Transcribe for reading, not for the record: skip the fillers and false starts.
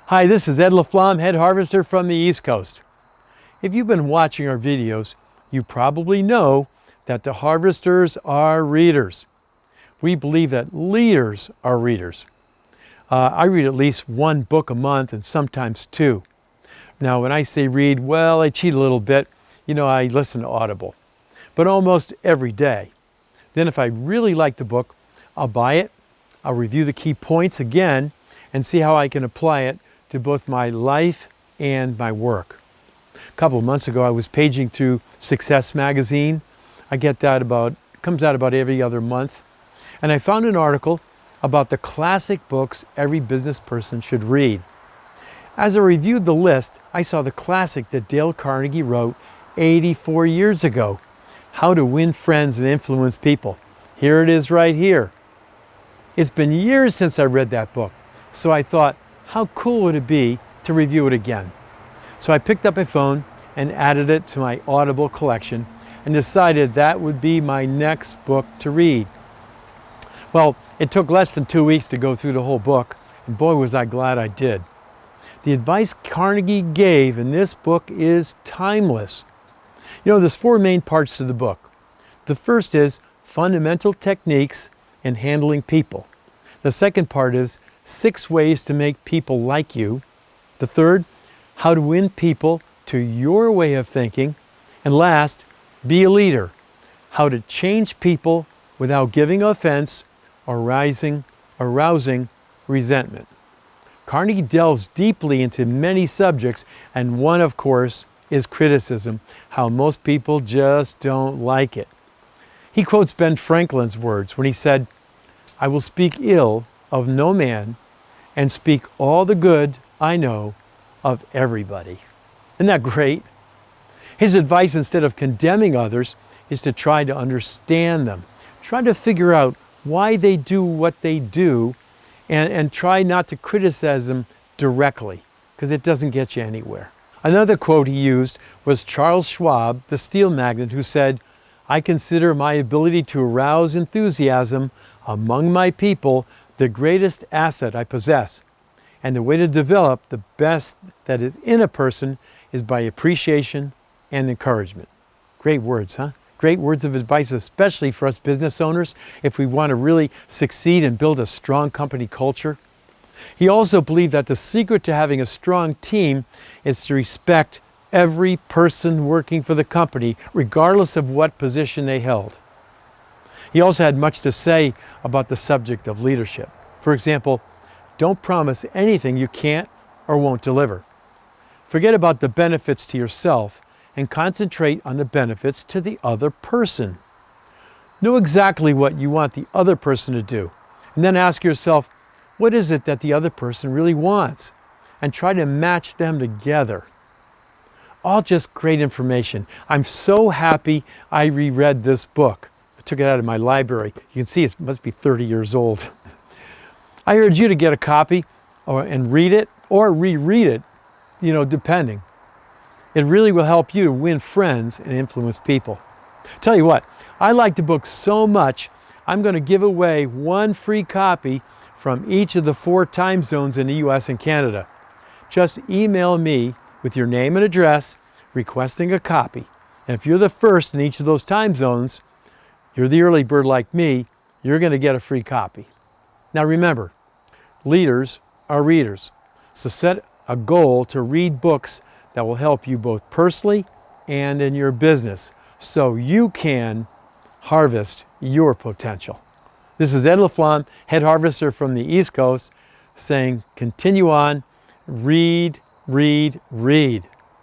Hi, this is Ed LaFlamme, head harvester from the East Coast. If you've been watching our videos, you probably know that the harvesters are readers. We believe that leaders are readers. I read at least one book a month and sometimes two. Now, when I say read, well, I cheat a little bit. I listen to Audible, but almost every day. Then if I really like the book, I'll buy it, I'll review the key points again, and see how I can apply it to both my life and my work. A couple of months ago, I was paging through Success magazine. I get that comes out about every other month. And I found an article about the classic books every business person should read. As I reviewed the list, I saw the classic that Dale Carnegie wrote 84 years ago, How to Win Friends and Influence People. Here it is right here. It's been years since I read that book, so I thought, how cool would it be to review it again? So I picked up my phone and added it to my Audible collection and decided that would be my next book to read. Well, it took less than 2 weeks to go through the whole book, and boy was I glad I did. The advice Carnegie gave in this book is timeless. There's four main parts to the book. The first is fundamental techniques in handling people. The second part is 6 ways to make people like you. The third, how to win people to your way of thinking. And last, be a leader. How to change people without giving offense or arousing resentment. Carnegie delves deeply into many subjects, and one, of course, is criticism, how most people just don't like it. He quotes Ben Franklin's words when he said, "I will speak ill of no man and speak all the good I know of everybody." Isn't that great? His advice, instead of condemning others, is to try to understand them. Try to figure out why they do what they do, and try not to criticize them directly, because it doesn't get you anywhere. Another quote he used was Charles Schwab, the steel magnate, who said, "I consider my ability to arouse enthusiasm among my people the greatest asset I possess. And the way to develop the best that is in a person is by appreciation and encouragement." Great words, huh? Great words of advice, especially for us business owners if we want to really succeed and build a strong company culture. He also believed that the secret to having a strong team is to respect every person working for the company, regardless of what position they held. He also had much to say about the subject of leadership. For example, don't promise anything you can't or won't deliver. Forget about the benefits to yourself and concentrate on the benefits to the other person. Know exactly what you want the other person to do, and then ask yourself, what is it that the other person really wants? And try to match them together. All just great information. I'm so happy I reread this book. I took it out of my library. You can see it must be 30 years old. I urge you to get a copy and read it or reread it, depending. It really will help you to win friends and influence people. Tell you what, I like the book so much, I'm going to give away one free copy from each of the 4 time zones in the US and Canada. Just email me with your name and address requesting a copy. And if you're the first in each of those time zones, you're the early bird like me, you're going to get a free copy. Now remember, leaders are readers. So set a goal to read books that will help you both personally and in your business so you can harvest your potential. This is Ed LaFlamme, head harvester from the East Coast, saying continue on, read, read, read.